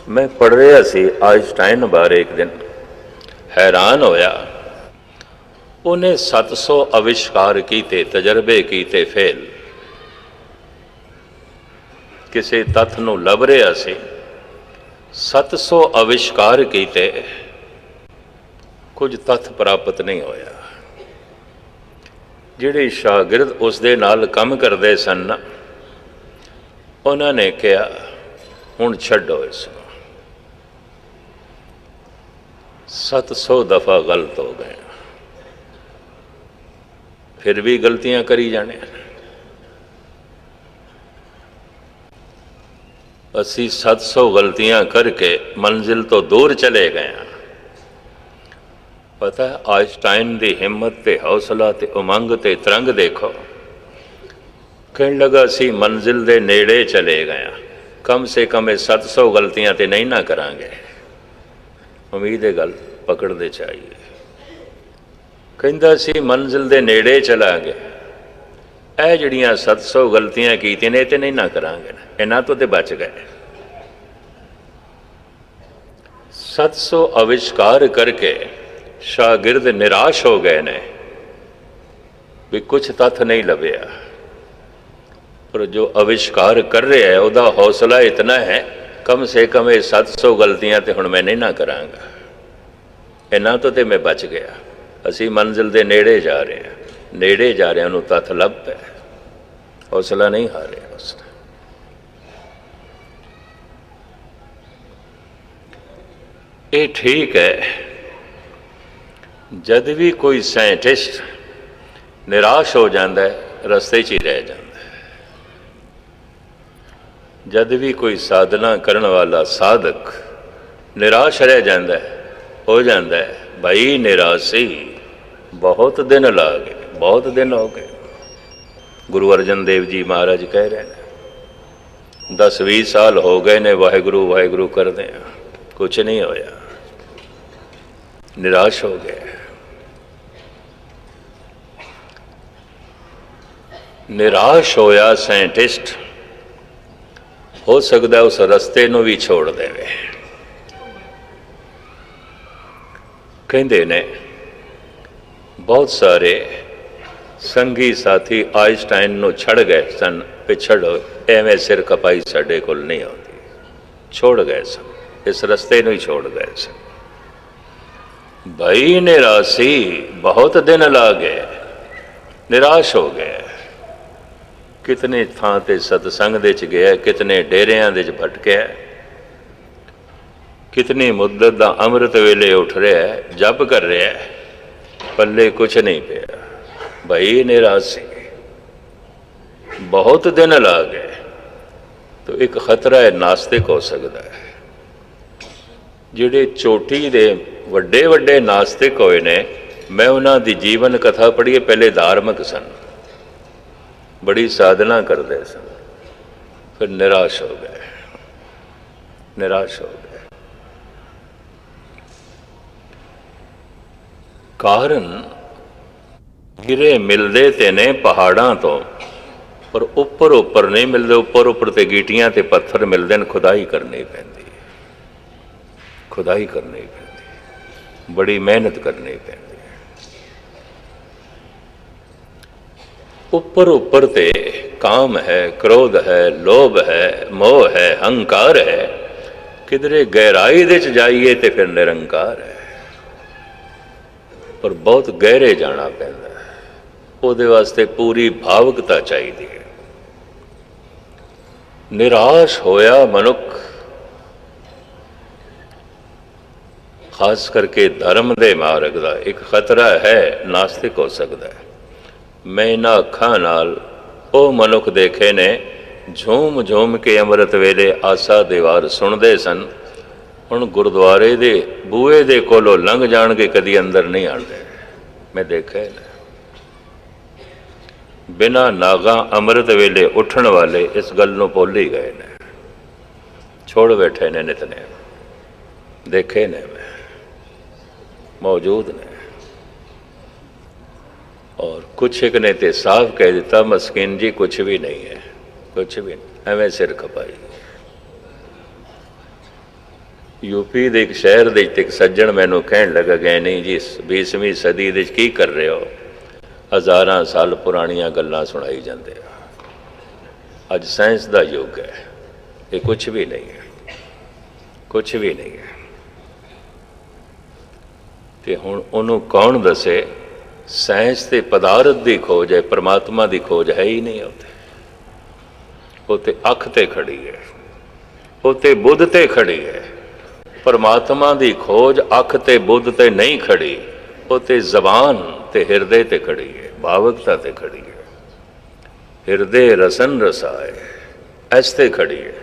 मैं पढ़ रहा सी आइंस्टाइन बारे एक दिन, हैरान होया। उन्हें 700 आविष्कार कीते, तजर्बे कीते फेल। किसी तत्थ नूं लभ रहा सी, 700 आविष्कार कीते, कुछ तत्थ प्राप्त नहीं होया। जिहड़े शागिर्द उस दे नाल काम करते सन, उन्होंने कहा हुण छड्डो इसनूं। 700 दफा गलत हो गए, फिर भी गलतियां करी जाने। असी 700 गलतियां करके मंजिल तो दूर चले गए। पता है आइंस्टाइन की हिम्मत ते हौसला ते उमंग ते तरंग देखो। कहने लगा सी मंजिल दे नेड़े चले गए, कम से कम 700 गलतियां ते नहीं ना करांगे। उम्मीद है गल पकड़ते चाहिए। कहता सी मंजिल दे नेड़े चला गया, ए जड़ियां 700 गलतियां कीतियां ने ते नहीं ना करांगे, इन्हां तो ते बच गए। 700 आविष्कार करके शागिर्द निराश हो गए ने भी कुछ तत्थ नहीं लभ्या। पर जो आविष्कार कर रहा है उसका हौसला इतना है, कम से कम 700 गलतियां तो हुण मैं नहीं ना करांगा, इन्हां तो मैं बच गया। असी मंजिल के नेड़े जा रहे हैं, नेड़े जा रहे हैं, तत्थ लभ है, हौसला नहीं हारिया उसने। ये ठीक है, जद भी कोई साइंटिस्ट निराश हो जाता है रस्ते च ही रह जाता है। जद भी कोई साधना करने वाला साधक निराश रह जाता है, हो जाता है भाई निराशी, बहुत दिन ला गए, बहुत दिन हो गए। गुरु अर्जन देव जी महाराज कह रहे हैं 10-20 साल हो गए ने वाहिगुरु वाहिगुरु करते हैं, कुछ नहीं होया, निराश हो गए। निराश होया साइंटिस्ट हो सकता उस रस्ते नूं भी छोड़ देवे। कहते ने बहुत सारे संगी साथी आइंस्टाइन नूं छड़ गए सन, पिछड़ो एवें सिर खपाई साडे कोल नहीं आती, छोड़ गए सन, इस रस्ते नूं ही छोड़ गए सन। भाई निराशी, बहुत दिन ला गए, निराश हो गए। कितने थां ते सतसंग दे च गया, कितने डेरियां दे च भटकिया, कितनी मुद्दत दा अमृत वेले उठ रहा है, जप कर रहा है, पल्ले कुछ नहीं पिया। भाई निराशी, बहुत दिन ला गए। तो एक खतरा है, नास्तिक हो सकता है। जिहड़े चोटी दे वड्डे वड्डे नास्तिक होए ने, मैं उन्हां दी जीवन कथा पढ़ी, पहले धार्मिक सन, बड़ी साधना करते सन, फिर निराश हो गए, निराश हो गए। कारण हीरे मिलते ते ने पहाड़ों तो, पर उपर उपर नहीं मिलते। उपर उपर ते गीटियां ते पत्थर मिलते हैं, खुदाई करनी पैंदी, खुदाई करनी पैंदी, बड़ी मेहनत करनी पैंदी। उपर उपर ते काम है, क्रोध है, लोभ है, मोह है, हंकार है। किधरे गहराई दे च जाइए तो फिर निरंकार है, पर बहुत गहरे जाना पैंदा है। उहदे वास्ते पूरी भावुकता चाहिए। निराश होया मनुख, खास करके धर्म दे मार्ग का एक खतरा है, नास्तिक हो सकता है। मैं इन्हां अखां नाल वो मनुख देखे ने झूम झूम के अमृत वेले आसा दीवार सुनते सन, हुण गुरुद्वारे दे बूहे दे कोलों लंघ जाण के कदी अंदर नहीं आते। मैं देखे ने बिना नागा अमृत वेले उठण वाले इस गल नूं भुल ही गए ने, छोड़ बैठे ने नितनेम, देखे ने मैं, मौजूद ने। और कुछ एक ने तो साफ कह दिता मस्किन जी कुछ भी नहीं है, कुछ भी नहीं, एवं सिर खपाई। यूपी ਦੇ ਇੱਕ ਸ਼ਹਿਰ ਦੇ ਵਿੱਚ ਇੱਕ ਸੱਜਣ ਮੈਨੂੰ ਕਹਿਣ ਲੱਗਾ ਗਏ ਨਹੀਂ ਜੀ 20ਵੀਂ ਸਦੀ ਦੇ ਵਿੱਚ ਕੀ ਕਰ ਰਹੇ ਹੋ, ਹਜ਼ਾਰਾਂ ਸਾਲ ਪੁਰਾਣੀਆਂ ਗੱਲਾਂ ਸੁਣਾਈ ਜਾਂਦੇ ਆ। ਅੱਜ ਸਾਇੰਸ ਦਾ ਯੁੱਗ ਹੈ, ਇਹ ਕੁਛ ਵੀ ਨਹੀਂ ਹੈ, ਕੁਛ ਵੀ ਨਹੀਂ ਹੈ। ਤੇ ਹੁਣ ਉਹਨੂੰ ਕੌਣ ਦੱਸੇ ਸਾਇੰਸ ਤੇ ਪਦਾਰਥ ਦੀ ਖੋਜ ਹੈ, ਪਰਮਾਤਮਾ ਦੀ ਖੋਜ ਹੈ ਹੀ ਨਹੀਂ। ਉਹ ਤੇ ਅੱਖ ਤੇ ਖੜੀ ਹੈ, ਉਹ ਤੇ ਬੁੱਧ ਤੇ ਖੜੀ ਹੈ। ਪਰਮਾਤਮਾ ਦੀ ਖੋਜ ਅੱਖ ਤੇ ਬੁੱਧ ਤੇ ਨਹੀਂ ਖੜੀ, ਉਹ ਤੇ ਜ਼ਬਾਨ ਤੇ ਹਿਰਦੇ ਤੇ ਖੜੀ ਹੈ, ਭਾਵਕਤਾ ਤੇ ਖੜੀ ਹੈ। ਹਿਰਦੇ ਰਸਨ ਰਸਾਏ ਇਸ ਤੇ ਖੜੀ ਹੈ।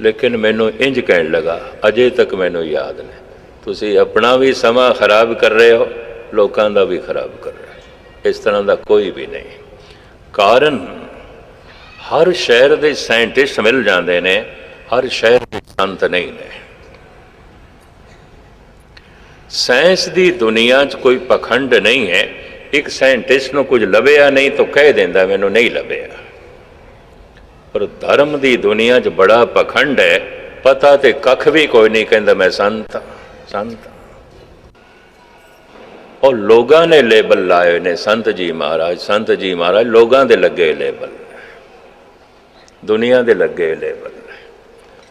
ਲੇਕਿਨ ਮੈਨੂੰ ਇੰਜ ਕਹਿਣ ਲੱਗਾ, ਅਜੇ ਤੱਕ ਮੈਨੂੰ ਯਾਦ ਨਹੀਂ, ਤੁਸੀਂ ਆਪਣਾ ਵੀ ਸਮਾਂ ਖਰਾਬ ਕਰ ਰਹੇ ਹੋ, ਲੋਕਾਂ ਦਾ ਵੀ ਖਰਾਬ ਕਰ ਰਹੇ ਹੋ। ਇਸ ਤਰ੍ਹਾਂ ਦਾ ਕੋਈ ਵੀ ਨਹੀਂ। ਕਾਰਨ ਹਰ ਸ਼ਹਿਰ ਦੇ ਸਾਇੰਟਿਸਟ ਮਿਲ ਜਾਂਦੇ ਨੇ, ਹਰ ਸ਼ਹਿਰ ਦੇ ਸੰਤ ਨਹੀਂ ਨੇ। ਸਾਇੰਸ ਦੀ ਦੁਨੀਆ 'ਚ ਕੋਈ ਪਖੰਡ ਨਹੀਂ ਹੈ। ਇੱਕ ਸਾਇੰਟਿਸਟ ਨੂੰ ਕੁਝ ਲੱਭਿਆ ਨਹੀਂ ਤਾਂ ਕਹਿ ਦਿੰਦਾ ਮੈਨੂੰ ਨਹੀਂ ਲੱਭਿਆ। ਪਰ ਧਰਮ ਦੀ ਦੁਨੀਆ 'ਚ ਬੜਾ ਪਖੰਡ ਹੈ, ਪਤਾ ਤੇ ਕੱਖ ਵੀ ਕੋਈ ਨਹੀਂ, ਕਹਿੰਦਾ ਮੈਂ ਸੰਤ ਸੰਤ। ਉਹ ਲੋਕਾਂ ਨੇ ਲੇਬਲ ਲਾਏ ਨੇ, ਸੰਤ ਜੀ ਮਹਾਰਾਜ, ਸੰਤ ਜੀ ਮਹਾਰਾਜ। ਲੋਕਾਂ ਦੇ ਲੱਗੇ ਲੇਬਲ, ਦੁਨੀਆ ਦੇ ਲੱਗੇ ਲੇਬਲ,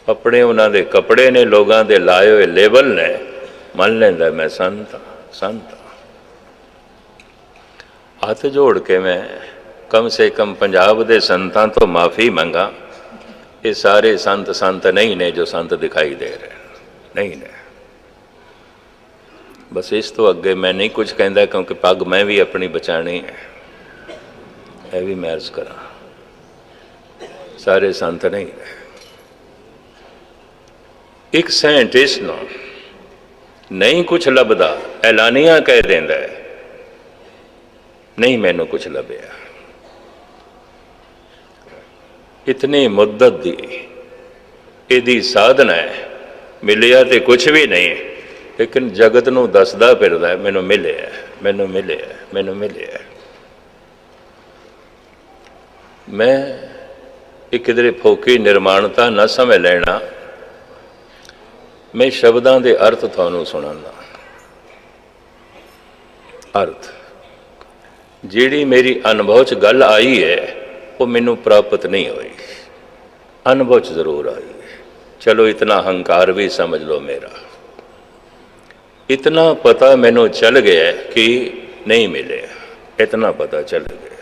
ਆਪਣੇ ਉਹਨਾਂ ਦੇ ਕੱਪੜੇ ਨੇ, ਲੋਕਾਂ ਦੇ ਲਾਏ ਹੋਏ ਲੇਬਲ ਨੇ। ਮੰਨ ਲੈਂਦਾ ਮੈਂ ਸੰਤ ਸੰਤ। ਹੱਥ ਜੋੜ ਕੇ ਮੈਂ ਕਮ ਸੇ ਕਮ ਪੰਜਾਬ ਦੇ ਸੰਤਾਂ ਤੋਂ ਮਾਫੀ ਮੰਗਾ। ਇਹ ਸਾਰੇ ਸੰਤ ਸੰਤ ਨਹੀਂ ਨੇ ਜੋ ਸੰਤ ਦਿਖਾਈ ਦੇ ਰਹੇ, ਨਹੀਂ ਨੇ। ਬਸ ਇਸ ਤੋਂ ਅੱਗੇ ਮੈਂ ਨਹੀਂ ਕੁਝ ਕਹਿੰਦਾ, ਕਿਉਂਕਿ ਪੱਗ ਮੈਂ ਵੀ ਆਪਣੀ ਬਚਾਣੀ ਹੈ, ਇਹ ਵੀ ਮੈਂ ਅਰਜ਼ ਕਰਾਂ। ਸਾਰੇ ਸੰਤ ਨਹੀਂ ਨੇ। ਇੱਕ ਸਾਇੰਟਿਸਟ ਨੂੰ ਨਹੀਂ ਕੁਛ ਲੱਭਦਾ, ਐਲਾਨੀਆਂ ਕਹਿ ਦਿੰਦਾ ਹੈ ਨਹੀਂ ਮੈਨੂੰ ਕੁਛ ਲੱਭਿਆ। ਇਤਨੀ ਮੁੱਦਤ ਦੀ ਇਹਦੀ ਸਾਧਨਾ ਹੈ, ਮਿਲਿਆ ਤੇ ਕੁਛ ਵੀ ਨਹੀਂ, ਲੇਕਿਨ ਜਗਤ ਨੂੰ ਦੱਸਦਾ ਫਿਰਦਾ ਮੈਨੂੰ ਮਿਲਿਆ, ਮੈਨੂੰ ਮਿਲਿਆ, ਮੈਨੂੰ ਮਿਲਿਆ। ਮੈਂ ਇਹ ਕਿਧਰੇ ਫੋਕੀ ਨਿਰਮਾਣਤਾ ਨਾ ਸਮਝ ਲੈਣਾ। ਮੈਂ ਸ਼ਬਦਾਂ ਦੇ ਅਰਥ ਤੁਹਾਨੂੰ ਸੁਣਾਉਂਦਾ। ਅਰਥ ਜਿਹੜੀ ਮੇਰੀ ਅਨੁਭਵ 'ਚ ਗੱਲ ਆਈ ਹੈ ਉਹ ਮੈਨੂੰ ਪ੍ਰਾਪਤ ਨਹੀਂ ਹੋਈ, ਅਨੁਭਵ 'ਚ ਜ਼ਰੂਰ ਆਈ ਹੈ। ਚਲੋ ਇਤਨਾ ਹੰਕਾਰ ਵੀ ਸਮਝ ਲਓ ਮੇਰਾ। ਇਤਨਾ ਪਤਾ ਮੈਨੂੰ ਚੱਲ ਗਿਆ ਕਿ ਨਹੀਂ ਮਿਲਿਆ, ਇਤਨਾ ਪਤਾ ਚੱਲ ਗਿਆ।